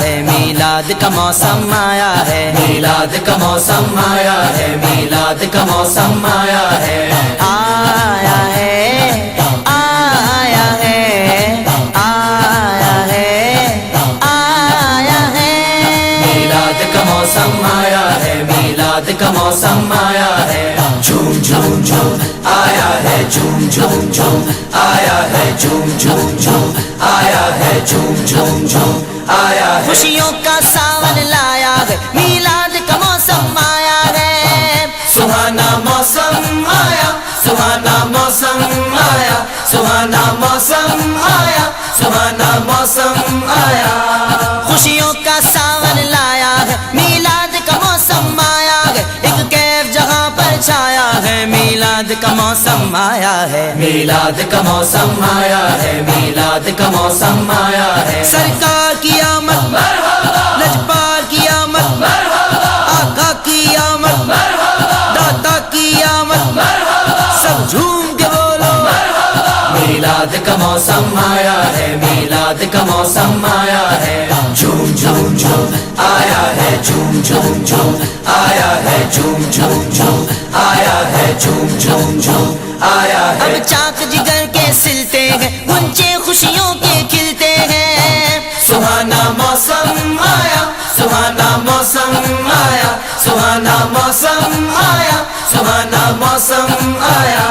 ہے، میلاد کا موسم آیا ہے، میلاد کا موسم آیا ہے، میلاد کا موسم آیا ہے، آیا ہے آیا ہے آیا ہے آیا ہے۔ میلاد کا موسم آیا ہے، میلاد کا موسم آیا ہے، جھوم جھوم جھوم آیا ہے، جھوم جھوم جھوم آیا ہے، جھوم جھوم جھوم آیا ہے، جھوم جھوم جھوم آیا ہے۔ خوشیوں کا ساون لایا ہے، میلاد کا موسم آیا ہے، سہانا موسم آیا، سہانا موسم آیا، سہانا موسم آیا، سہانا موسم آیا۔ خوشیوں کا ساون لایا ہے، میلاد کا موسم آیا ہے، ایک کیف جہاں پر چھایا ہے، میلاد کا موسم آیا ہے، میلاد کا موسم آیا ہے، میلاد کا موسم آیا ہے۔ سرکار کی آمد، لجپال کی آمد، آقا کی آمد، داتا کی آمد، سب جھوم کے بولو۔ میلاد کا موسم آیا ہے، میلاد کا موسم آیا ہے، جھوم جھوم جھوم آیا ہے، جھوم جھوم جھوم آیا ہے، جھوم جھوم جھوم آیا ہے، جھوم جھوم جھوم آیا ہے۔ اب چاک جگر کے سلتے ہیں، غنچے خوشیوں کے کھلتے ہیں، سہانا موسم آیا، سہانا موسم آیا، سہانا موسم آیا، سہانا موسم آیا۔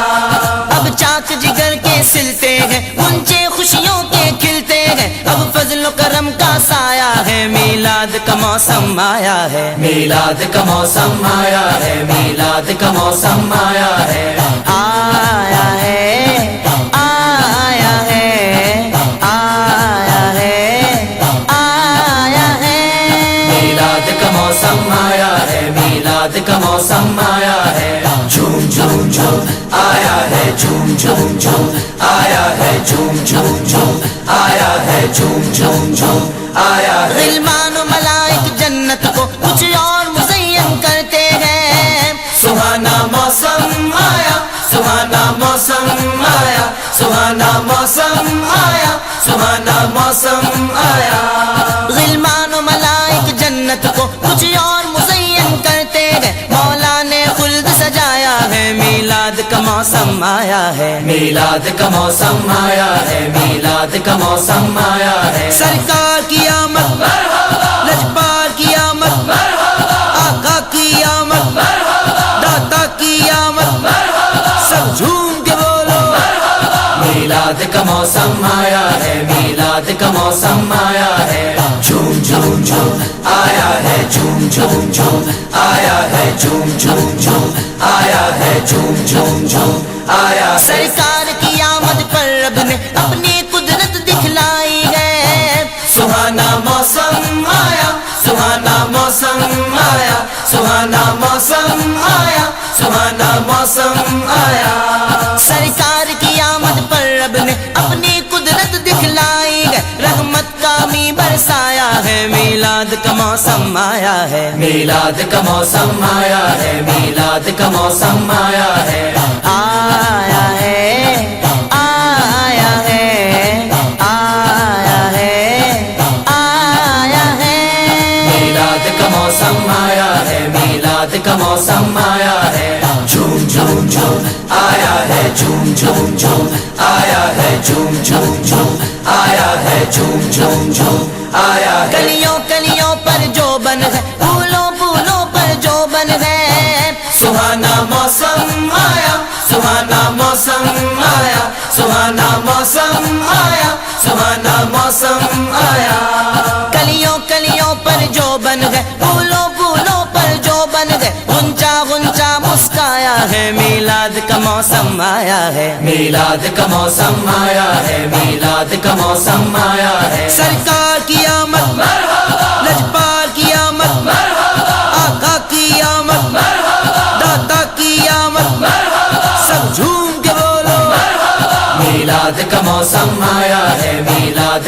اب چاک جگر کے سلتے ہیں، غنچے خوشیوں کے کھلتے ہیں، اب فضل و کرم کا سایہ ہے، میلاد کا موسم آیا ہے، میلاد کا موسم آیا ہے، میلاد کا موسم آیا ہے، آیا ہے آیا ہے آیا ہے آیا ہے۔ میلاد کا موسم آیا ہے، میلاد کا موسم آیا ہے، جھوم جھوم جھوم آیا ہے، جھوم جھوم جھوم آیا ہے، جھوم جھوم جھوم آیا ہے، جھوم جھوم جھوم آیا ہے۔ غلمان و ملائک جنت کو کچھ اور مزین کرتے ہیں، سہانا موسم آیا، سہانا موسم آیا، سہانا موسم آیا، سہانا موسم آیا۔ غلمان و ملائک جنت کو کچھ اور مزین کرتے ہیں، مولا نے خلد سجایا ہے، میلاد کا موسم آیا ہے، میلاد کا موسم آیا ہے، میلاد کا موسم آیا ہے۔ سرکار کی آمد، لجپال کی آمد، آقا کی آمد، داتا کی آمد، سب جھوم کے بولو۔ میلاد کا موسم آیا ہے، میلاد کا موسم آیا ہے، جھوم جھوم جھوم آیا ہے، جھوم جھوم جھوم آیا ہے، جھوم جھوم جھوم آیا ہے، جھوم جھوم جھوم آیا ہے۔ سرکار کی آمد پر رب نے اپنی قدرت دکھلائی ہے، سہانا موسم آیا، سہانا موسم آیا، سہانا موسم آیا، سہانا موسم آیا۔ سرکار کی آمد پر رب نے اپنی قدرت دکھلائی ہے، رحمت کا می برسایا ہے، میلاد کا موسم آیا ہے، میلاد کا موسم آیا ہے، میلاد کا موسم آیا ہے، آیا ہے آیا ہے آیا ہے آیا ہے۔ میلاد کا موسم آیا ہے، میلاد کا موسم آیا ہے، جھوم جھوم جھوم آیا ہے، جھوم جھوم جھوم آیا ہے، جھوم جھوم جھوم آیا ہے، جھوم جھوم جھوم آیا ہے۔ کلیوں کلیوں پر جو بن ہے، پھولوں پھولوں پر جو بن ہے، سہانا موسم آیا، سہانا موسم آیا، سہانا موسم آیا، سہانا موسم آیا۔ کلیوں کلیوں پر جو بن ہے، پھولوں پھولوں پر جو بن ہے، غنچہ غنچہ مسکایا ہے، میلاد کا موسم آیا ہے، میلاد کا موسم آیا ہے، میلاد کا موسم آیا ہے۔ سرکار کی آمد، لجپال کی آمد، آقا کی آمد، داتا کی آمد، سب جھوم کے بولو۔ میلاد کا موسم آیا ہے، میلاد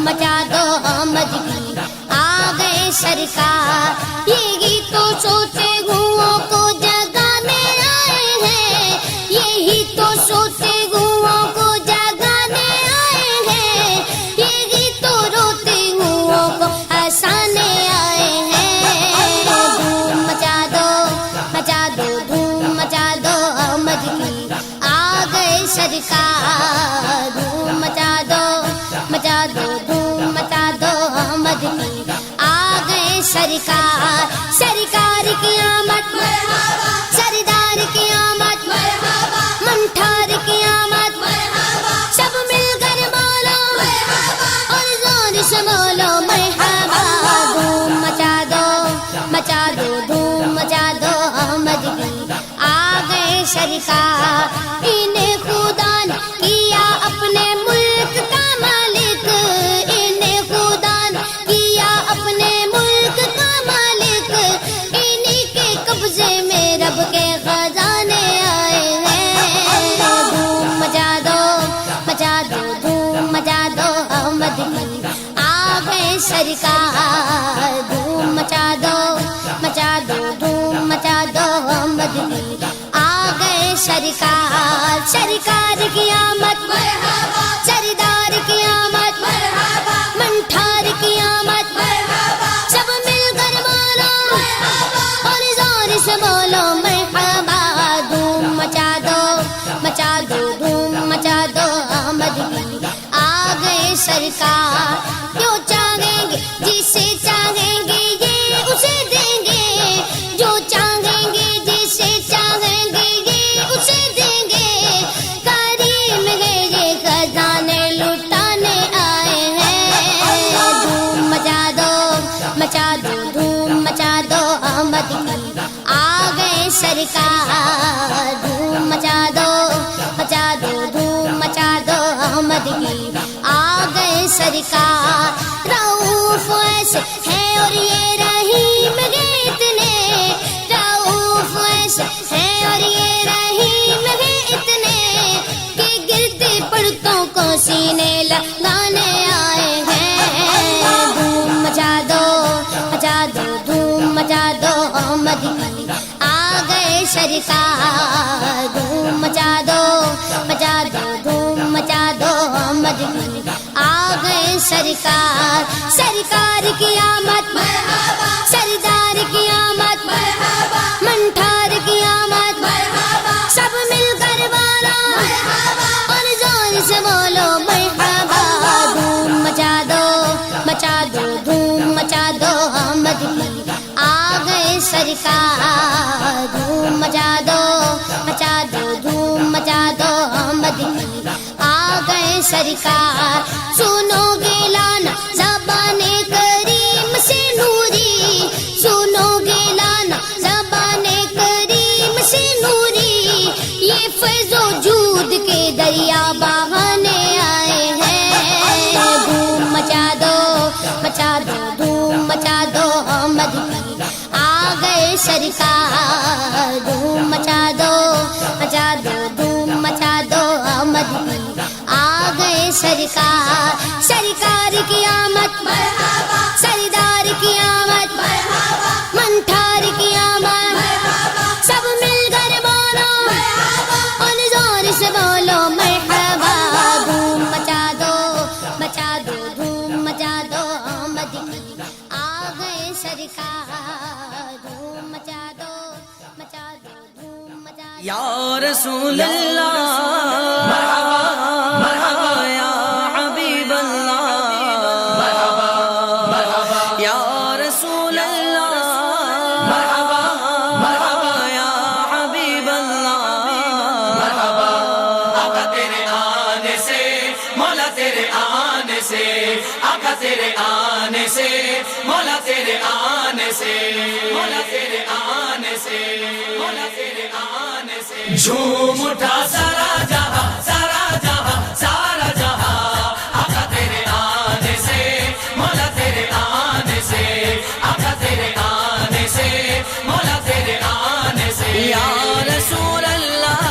دھوم مچا دو آمد کی آ گئے سرکار یہ گیت تو سوتے گھوؤں کو جگانے آئے ہیں یہی تو سوتے گھوؤں کو جگانے آئے ہیں یہ گیت تو روتے گھوؤں کو ہنسانے آئے ہیں دھوم مچا دو دھوم مچا دو آمد کی آ گئے سرکار دھوم مچا دو دھوم مچا دو آمد کی آ گئے سرکار سرکار کی آمد سردار کی آمد منٹھار کی آمد سب مل کر بولو اور زور سے بولو مرحبا دھوم مچا دو دھوم مچا دو آمد کی آ گئے سرکار انہیں خدا نے کیا اپنے ملک کا مالک انہیں خدا نے کیا اپنے ملک کا مالک انہی کے قبضے میں رب کے خزانے آئے ہیں دھوم مچا دو دھوم مچا دو آمد کی آ گئے سرکار دھوم مچا دو دھوم مچا دو آمد کی آ گئے سرکار سرکار کی آمد سردار کی آمد منٹھار کی آمد سب مل کر بولو اور زور سے بولو مرحبا دھوم مچا دو دھوم مچا دو آمد کی آ گئے سرکار جو چاہیں گے جسے چاہیں گے یہ اسے دیں گے جو چاہیں گے جسے چاہیں گے یہ اسے دیں گے کریم ہے یہ خزانے لٹانے آئے ہیں دھوم مچا دو دھوم مچا دو آمد کی آ گئے سرکار دھوم مچا دو دھوم مچا دو آمد کی آ گئے سرکار رؤوف ایسے ہے اور یہ رحیم ہے اتنے رؤوف ایسے ہے اور یہ رحیم ہے اتنے کہ گرتے پڑتوں کو سینے لگانے آئے ہیں دھوم مچا دو دھوم مچا دو آمد کی آ گئے سرکار دھوم مچا دو دھوم مچا دو آمد کی آ گئے سرکار سرکار کی آمد سردار کی آمد منٹھار کی آمد سب مل کر بولو اور زور سے بولو مرحبا دھوم مچا دو دھوم مچا دو آمد کی آ گئے سرکار دھوم مچا دو دھوم مچا دو آمد کی آ گئے سرکار سنو گے لانا زبان کریم سے نوری سنو گے لانا زبان کریم سے نوری یہ فیض و جود کے دریا بہانے آئے ہیں دھوم مچا دو دھوم مچا دو آمد کی آ گئے سرکار دھوم مچا دو دھوم مچا دو آمد کی آ گئے سرکار سرکار کی آمد سردار کی آمد منٹھار کی آمد سب مل کر بولو اور زور سے بولو مرحبا دھوم مچا دو دھوم مچا دو آمد کی آ گئے سرکار دھوم مچا دو دھوم مچا دو یا رسول اللہ یا حبیب اللہ یا رسول اللہ یا حبیب اللہ آقا تیرے آنے سے مولا تیرے آنے سے آقا تیرے آنے سے مولا تیرے آنے سے مولا تیرے آنے سے مولا تیرے آنے سے جھوم اٹھا سارا جہاں سارا جہاں سارا جہاں آقا تیرے آنے سے مولا تیرے آنے سے آقا تیرے آنے سے مولا تیرے آنے سے یا رسول اللہ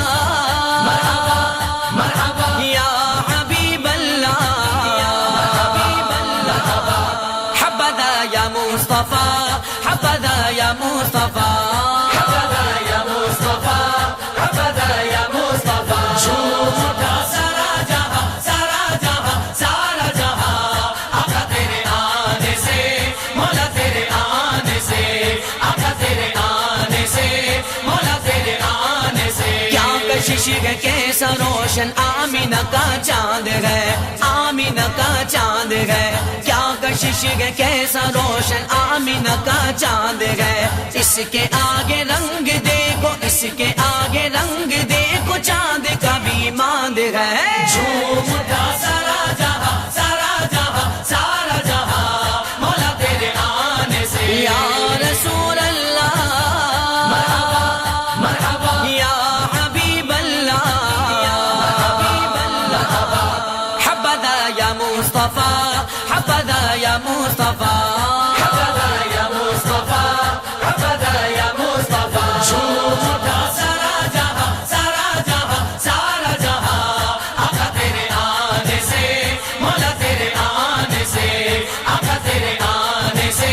مرحبا مرحبا یا حبیب اللہ یا مصطفیٰ حبذا یا مصطفیٰ حبذا یا مصطفیٰ حبذا یا مصطفیٰ جھوم اٹھا سارا جہاں سارا جہاں سارا جہاں آقا تیرے آنے سے مولا تیرے آنے سے آقا تیرے آنے سے مولا تیرے آنے سے کیا کشش ہے کیسا روشن آمینہ کا چاند ہے آمینہ کا چاند ہے کیا کشش ہے کیسا روشن آمینہ کا چاند ہے اس کے آگے رنگ دیکھو اس کے آگے رنگ دیکھو چاند کا بھی ماند ہے جھوم اٹھا سارا جہاں سارا جہاں سارا جہاں مولا تیرے آنے سے یا رسول اللہ مرحبا مرحبا یا حبیب اللہ حبذا یا مصطفیٰ حبذا یا مصطفیٰ حبذا یا مصطفیٰ حبذا یا مصطفیٰ جھوم اٹھا سارا جہاں سارا جہاں سارا جہاں آقا تیرے آنے سے مولا تیرے آنے سے آقا تیرے آنے سے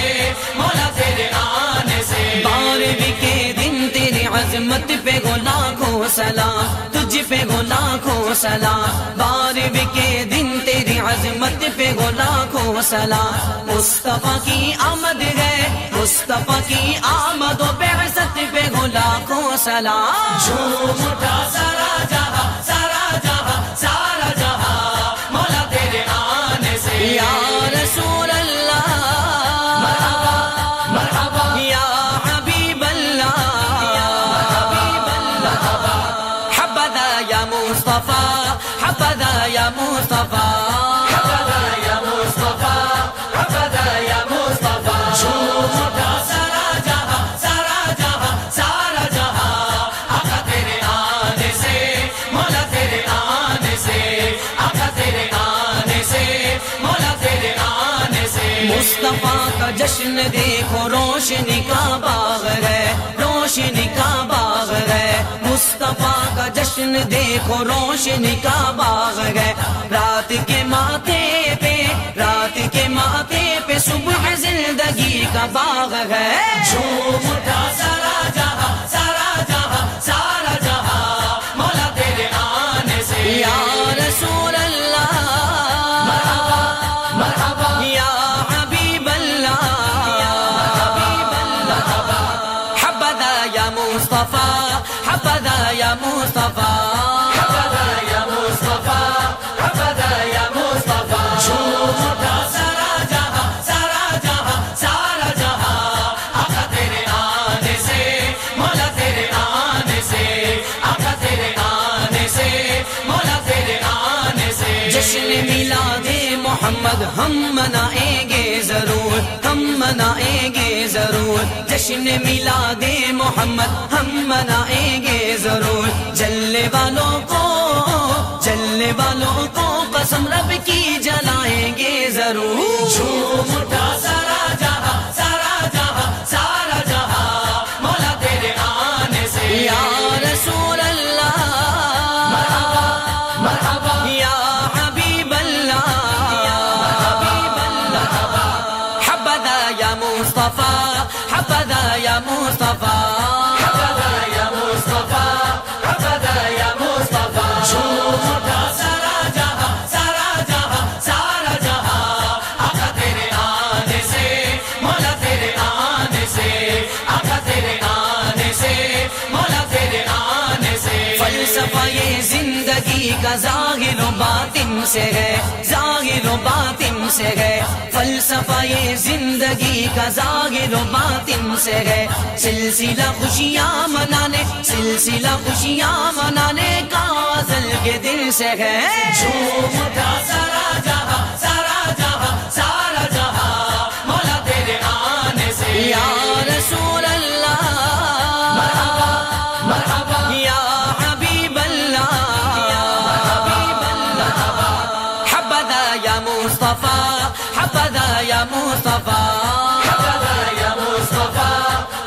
مولا تیرے آنے سے بارہویں کے دن تیری عظمت پہ گو لاکھوں سلام تجھ پہ گو لاکھوں سلام بارہویں کے دن تیری عظمت پہ گو لاکھوں سلام مصطفیٰ کی آمد ہے مصطفیٰ کی آمد و بعثت پہ گو لاکھوں سلام جھوم اٹھا سارا جہاں سارا جہاں سارا جہاں مولا تیرے آنے سے یا رسول اللہ مرحبا مرحبا یا حبیب اللہ حبذا یا مصطفیٰ حبذا یا مصطفیٰ حبذا یا مصطفیٰ حبذا یا مصطفیٰ جھوم اٹھا سارا جہاں سارا جہاں سارا جہاں آقا تیرے آنے سے مولا تیرے آنے سے آقا تیرے آنے سے مولا تیرے آنے سے مصطفیٰ کا جشن دیکھو روشنی کا باغ ہے روشنی کا باغ ہے مصطفیٰ کا جشن دیکھو روشنی کا باغ ہے رات کے ماتھے پہ صبح زندگی کا باغ ہے جھوم اٹھا سارا جہاں سارا جہاں سارا جہاں مولا تیرے آنے سے یا رسول اللہ مرحبا مرحبا یا حبیب اللہ حبذا یا مصطفیٰ حبذا یا مصطفیٰ حبذا یا مصطفیٰ حبذا یا مصطفیٰ جھوم اٹھا سارا جہاں سارا جہاں سارا جہاں آقا تیرے آنے سے مولا تیرے آنے سے آقا تیرے آنے سے مولا تیرے آنے سے جشن میلاد محمد ہم منائیں گے ضرور ہم منائیں گے ضرور جشن میلاد محمد ہم منائیں گے ضرور جلنے والوں کو قسم رب کی جلائیں گے ضرور جھوم اٹھا سارا جہاں سارا جہاں سارا جہاں مولا تیرے آنے سے یا رسول اللہ مرحبا مرحبا یا حبیب اللہ حبذا یا مصطفیٰ حبذا یا مصطفیٰ حبذا یا مصطفیٰ حبذا یا مصطفیٰ جھوم اٹھا سارا جہاں سارا جہاں سارا جہاں آقا تیرے آنے سے مولا تیرے آنے سے آقا تیرے آنے سے مولا تیرے آنے سے فلسفہ یہ زندگی کا ظاہر و باطن سے ہے ظاہر و باطن سے ہے فلسفہ یہ زندگی کا ظاہر و باطن سے ہے سلسلہ خوشیاں منانے کا ازل کے دل سے ہے جھوم اٹھا سارا جہاں سارا جہاں سارا جہاں مولا تیرے آنے سے یا رسول اللہ مرحبا مرحبا یا حبیب اللہ حبذا یا مصطفیٰ حبذا یا مصطفیٰ حبذا یا مصطفیٰ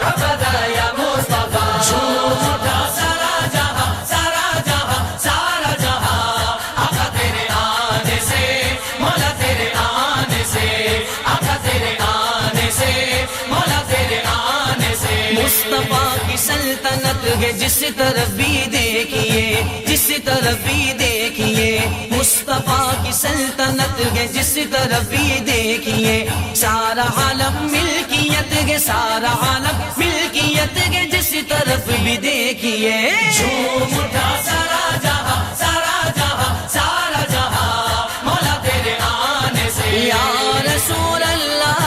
حبذا یا مصطفیٰ جھوم اٹھا سارا جہاں سارا جہاں سارا جہاں آقا تیرے آنے سے مولا تیرے آنے سے آقا تیرے آنے مصطفیٰ کی سلطنت ہے جس طرف بھی دیکھیے، جس طرف بھی دیکھیے، مصطفیٰ کی سلطنت ہے جس طرف بھی دیکھیے، سارا عالم ملکیت ہے، سارا عالم ملکیت ہے جس طرف بھی دیکھیے، جھوم اٹھا سارا جہاں، سارا جہاں، سارا جہاں مولا تیرے آنے سے، یا رسول اللہ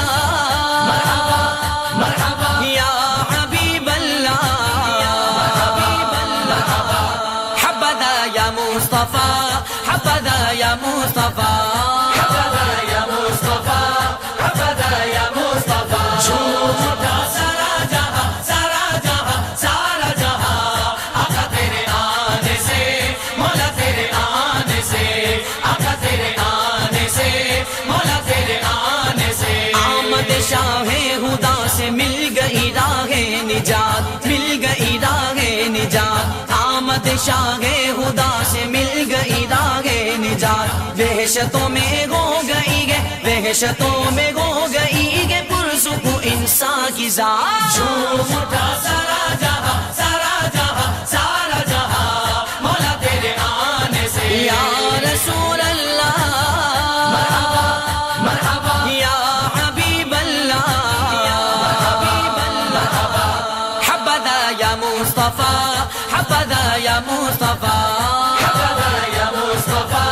مرحبا یا حبیب اللہ، حبذا یا مصطفیٰ، حبذا یا مصطفیٰ، حبذا یا مصطفیٰ، حبذا یا مصطفیٰ، جھوم اٹھا سارا جہاں، سارا جہاں، سارا جہاں آقا تیرے آنے سے، مولا تیرے آنے سے، آقا تیرے آنے سے، مولا تیرے آنے سے، آمد شاہ خدا سے مل گئی راہ نجات، مل گئی راہ نجات، آمد شاہ خدا سے مل گئی راہ نجات، وحشتوں میں ہو گئی ہے، وحشتوں میں ہو گئی ہے پرسکون انسان کی ذات، جھوم اٹھا سارا جہاں، سارا جہاں، سارا جہاں مولا تیرے آنے سے، یا رسول اللہ مرحبا مرحبا یا حبیب اللہ، حبذا یا مصطفیٰ، حبذا یا مصطفیٰ، حبذا یا مصطفیٰ،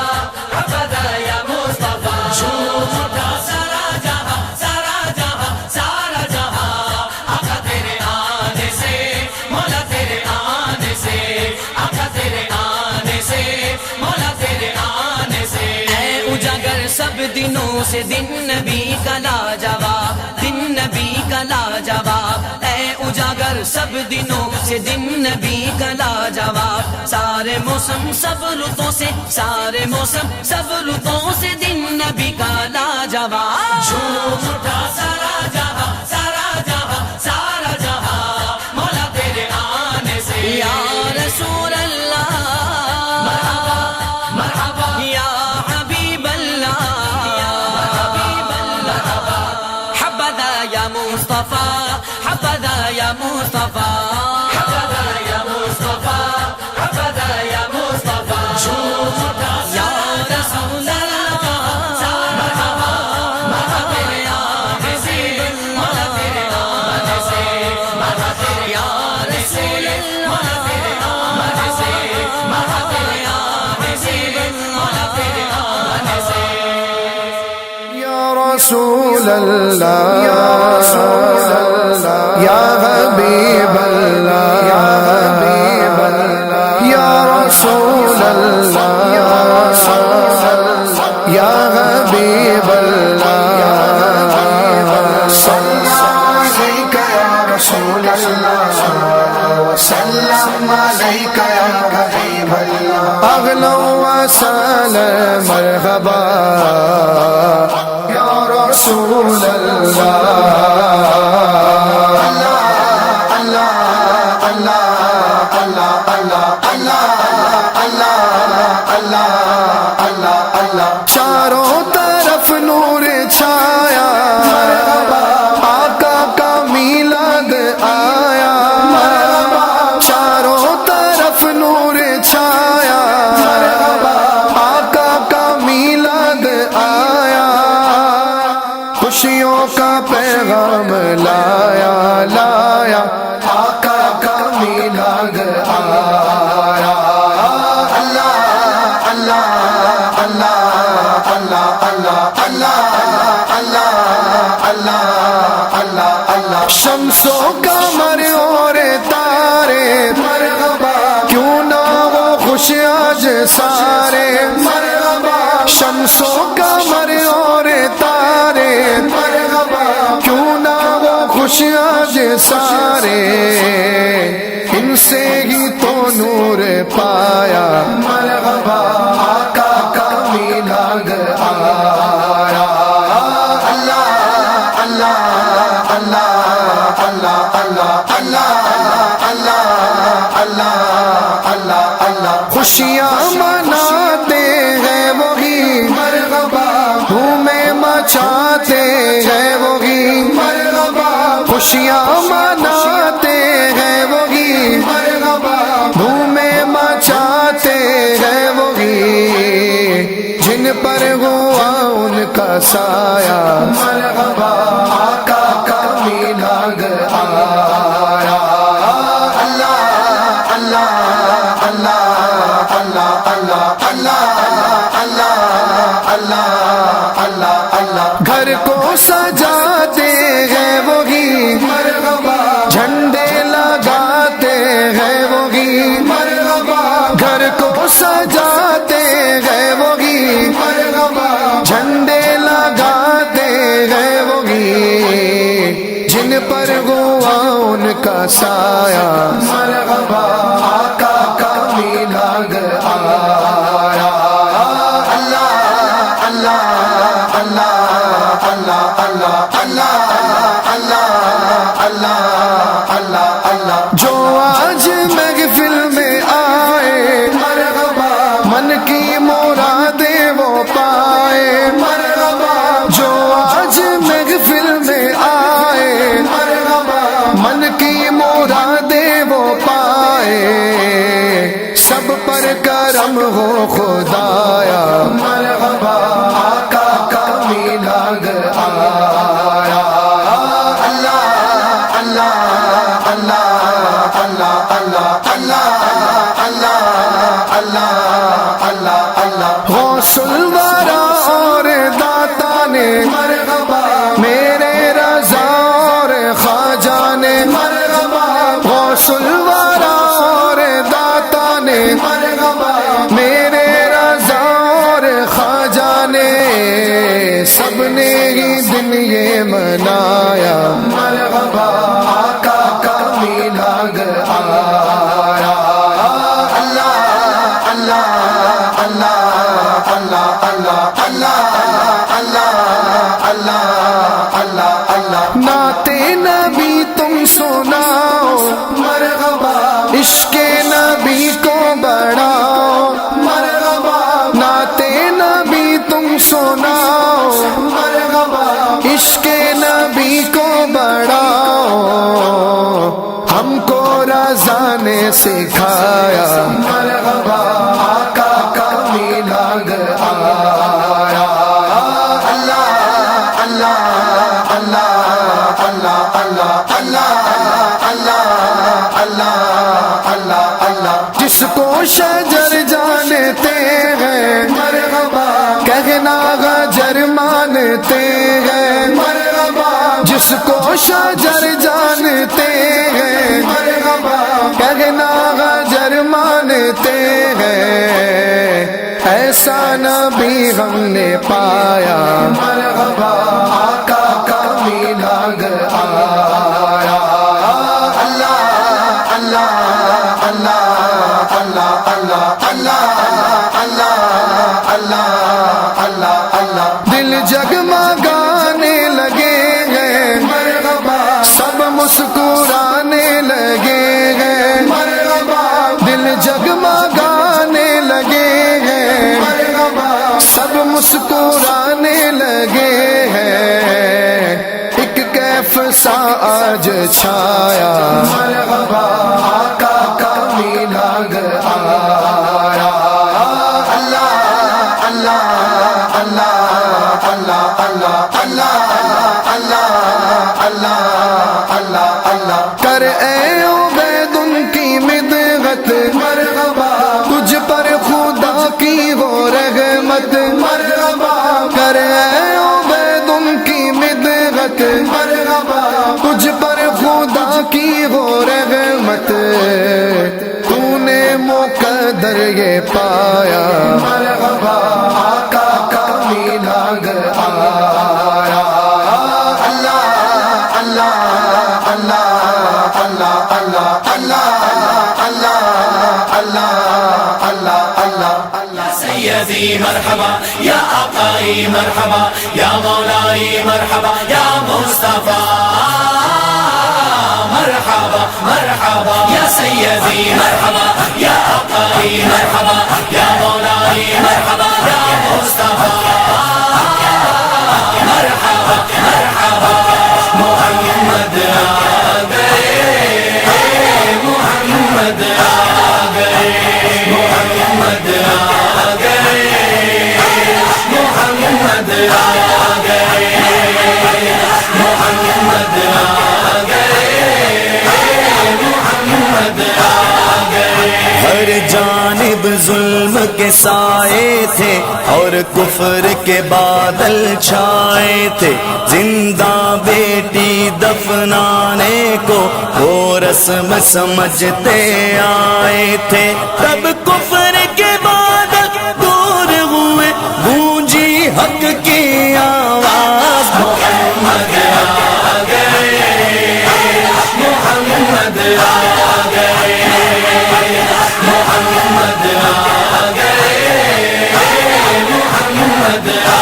حبذا یا مصطفیٰ، جھوم اٹھا سارا جہاں، سارا جہاں، سارا جہاں آقا تیرے آنے سے، مولا تیرے آنے سے، آقا تیرے آنے سے، مولا تیرے آنے سے، اے اجاگر سب دنوں سے دن نبی کا لاجواب، دن نبی کا لاجواب، اے اجاگر سب دنوں سے دن نبی کا لاجواب، سارے موسم سب رتوں سے، سارے موسم سب رتوں سے دن نبی کا لاجواب، جھوم اٹھا سارا جہاں، سارا جہاں، سارا جہاں مولا تیرے آنے سے، یا رسول اللہ مرحبا مرحبا یا حبیب اللہ، حبذا یا مصطفیٰ، حبذا یا مصطفیٰ، حبذا یا مصطفیٰ، حبذا یا مصطفیٰ، جھوم اٹھا یا رسول اللہ مرحبا مرحبا یا حبیب اللہ، تیرے آنے سے مرحبا یا رسول اللہ، تیرے آنے سے مرحبا یا حبیب اللہ، تیرے آنے سے، یا رسول اللہ یا رسول اللہ یا حبیب اللہ یا حبیب اللہ یا رسول اللہ یا رسول اللہ یا حبیب اللہ صلی علیک یا رسول اللہ سلام علیک یا حبیب اللہ اغلا و سلام مرحبا یا رسول اللہ چاروں طرف نور چھایا، آقا کا میلاد آیا، چاروں طرف نور چھایا، آقا کا میلاد آیا، خوشیوں کا پیغام لایا لایا، آقا کا میلاد آیا، اللہ اللہ اللہ اللہ اللہ اللہ اللہ اللہ اللہ شمس و قمر اور تارے مرحبا کیوں نہ وہ خوش آج سارے مرحبا شمس و قمر اور تارے مرحبا کیوں نہ وہ خوش آج سارے ان سے ہی تو نور پایا مرحبا آقا کا میلاد آیا اللہ اللہ اللہ اللہ اللہ اللہ اللہ اللہ اللہ اللہ خوشیاں مناتے ہیں وہی مرحبا دھومیں مچاتے ہیں وہی مرحبا خوشیاں مناتے کا سایہ مرحبا آقا کا میلاد آیا اللہ اللہ اللہ اللہ اللہ اللہ اللہ اللہ اللہ گھر کو سجاتے ہیں وہی مرحبا جھنڈے لگاتے ہیں وہی مرحبا گھر کو سجاتے ہیں وہی مرحبا جھنڈے لگاتے ہیں وہی جن پر ہوا ان کا سایہ مرحبا آقا کا میلاد آیا اللہ اللہ اللہ اللہ اللہ اللہ اللہ اللہ اللہ اللہ جو آج محفل میں آئے مرحبا من کی مرادیں وہ پائے مرحبا جو آج محفل میں آئے مرحبا من کی مرادیں وہ پائے سب پر کرم ہو خدایا مرحبا آقا کا میلاد آیا اللہ اللہ اللہ اللہ اللہ اللہ اللہ اللہ اللہ اللہ غوث الورا اور داتا نے مرحبا میرے رضا اور خواجہ نے مرحبا غوث الورا اور داتا نے مرحبا میرے رضا اور خواجہ نے سب نے ہی دن یہ منایا مرحبا آقا کا میلاد آیا اللہ اللہ اللہ اللہ اللہ اللہ اللہ اللہ اللہ اللہ نعت نبی تم سناؤ مرحبا عشق نبی کو بڑھاؤ مرحبا نعت نبی تم سناؤ مرحبا عشق نبی کو بڑھاؤ ہم کو رضا نے سکھایا مرحبا آقا کا میلاد آیا اللہ اللہ اللہ اللہ اللہ اللہ اللہ اللہ اللہ اللہ جس کو شجر جانتے ہیں مرحبا کہنا غجر مانتے ہیں مرحبا جس کو شجر جانتے ہیں مرحبا کہنا غجر مانتے ہیں ایسا نبی ہم نے پایا مرحبا آقا کا میلاد آیا اللہ اللہ اللہ اللہ اللہ اللہ اللہ اللہ اللہ اللہ دل جگمگانے لگے ہیں مرحبا سب مسکرانے لگے ہیں مرحبا دل جگمگانے لگے ہیں مرحبا سب مسکرانے لگے ہیں ایک کیف سا آج چھایا مرحبا آقا کا میلاد آیا اللہ اللہ اللہ اللہ اللہ اللہ اللہ اللہ اللہ اللہ کر اے عبید ان کی مدحت مرحبا تجھ پر خدا کی ہو رحمت مرحبا کر اے عبید ان کی مدحت مرحبا تجھ پر خدا کی ہو رحمت تو نے مقدر یہ پایا مرحبا آقا کا میلاد آیا اللہ اللہ اللہ اللہ اللہ اللہ اللہ اللہ اللہ اللہ سيدي مرحبا يا آقائي مرحبا يا مولاي مرحبا يا مصطفى مرحبا مرحبا يا سيدي مرحبا يا آقائي مرحبا يا مولاي مرحبا يا مصطفى مرحبا مرحبا محمد محمد محمد محمد کے سائے تھے اور کفر کے بادل چھائے تھے، زندہ بیٹی دفنانے کو وہ رسم سمجھتے آئے تھے، تب کفر کے بادل دور ہوئے، گونجی حق کی آواز، محمد آ گئے، محمد آ گئے، محمد آ گئے، محمد آ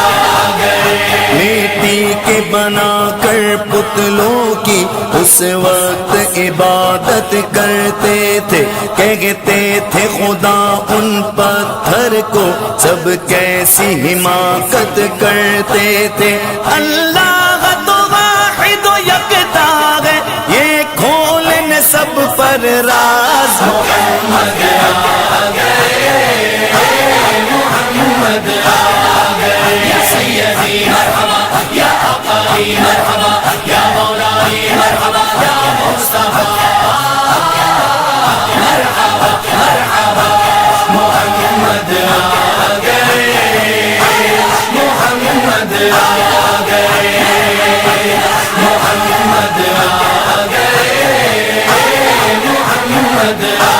گئے۔ مٹی کے بنا کر پتلوں کی اس وقت عبادت کرتے تھے، کہتے تھے خدا ان پتھر کو، سب کیسی حماقت کرتے تھے۔ اللہ تو واحد و یکتا ہے، یہ کھولن سب پر راز، محمد آ گئے، محمد آ گئے، یا سیدی مرحبا، یا آقائی مرحبا، یا مولائی مرحبا، یا مصطفیٰ مرحبا مرحبا، محمد آ گئے، محمد آ گئے، محمد آ گئے، محمد آ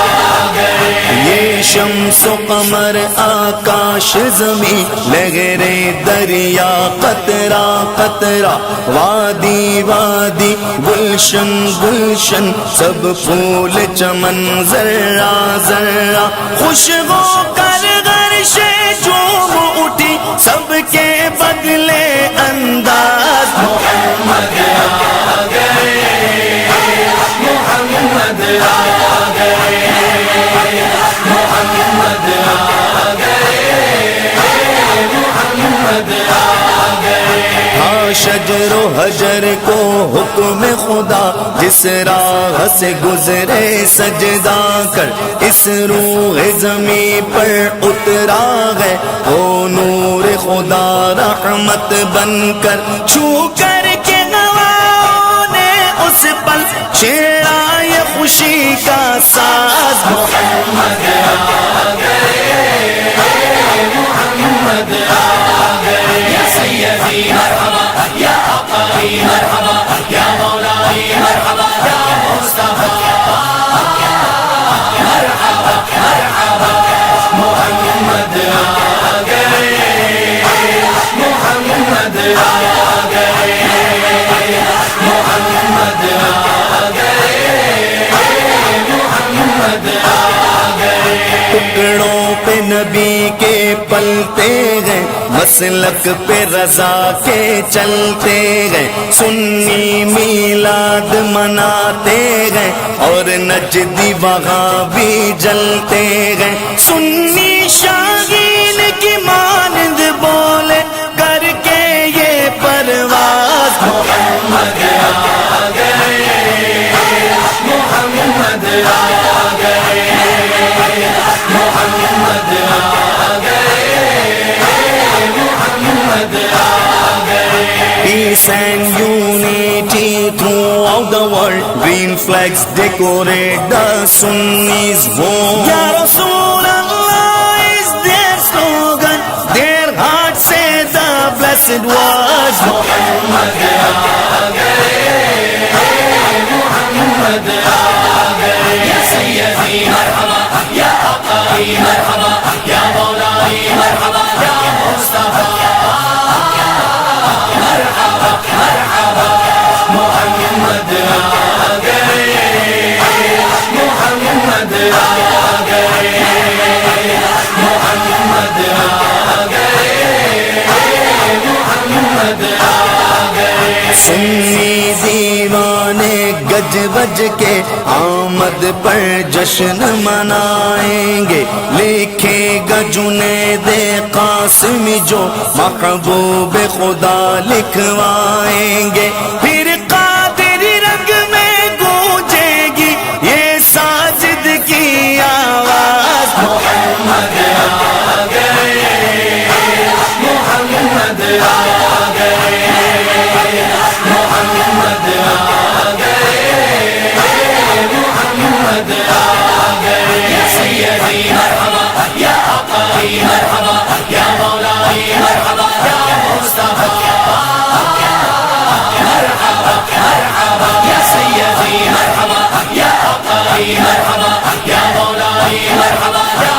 گئے۔ یہ شمس و قمر آکاش زمین، لہریں دریا قطرہ قطرہ، وادی وادی گلشن گلشن، سب پھول چمن ذرہ ذرہ، خوشبو کر غرش جھوم اٹھی، سب کے بدلے انداز، محمد آ گئے، محمد آ گئے، محمد آ گئے، محمد آ گئے۔ ہاں شجر و حجر کو حکم خدا، جس راہ سے گزرے سجدہ کر، اس روح زمین پر اترا ہے، وہ نور خدا رحمت بن کر، چھو کر کے گواہوں نے اس پل چھیڑا یہ خوشی کا ساز، محمد آ گئے، محمد آ گئے، یا سیدی مرحبا، یا آقائی مرحبا، یا مولائی مرحبا، یا مصطفیٰ مرحبا مرحبا، محمد آ گئے، محمد آ گئے، محمد آ گئے، محمد آ گئے۔ ٹکڑوں پہ نبی کے پلتے گئے، مسلک پہ رضا کے چلتے گئے، سنی میلاد مناتے گئے، اور نجدی وہاں بھی جلتے گئے، سنی شاہین کی مانند بولے کر کے یہ پرواز، محمد آ گئے، محمد آ گئے، محمد آ گئے، محمد آ گئے۔ Peace and unity throughout the world, green flags decorate the Sunnis' home. Ya Rasulullah is their slogan, their hearts say the blessed words, Muhammad aa gaye, Muhammad aa gaye, ya Sayyidi marhaba, ya Aqai marhaba, ya Mawlai marhaba, ya Mustafa marhaba, marhaba, Muhammad aa gaye, Muhammad aa gaye, Muhammad aa gaye, Muhammad aa gaye. سنی دیوانے گج بج کے آمد پر جشن منائیں گے، لکھے گا جنید قاسمی جو محبوب خدا لکھوائیں گے، پھر قادری رنگ میں گونجے گی یہ ساجد کی آواز، محمد آ گئے، محمد آ گئے، محمد آ گئے، محمد آ گئے، یا سیدی مرحبا، یا آقائی مرحبا یا مولائی مرحبا یا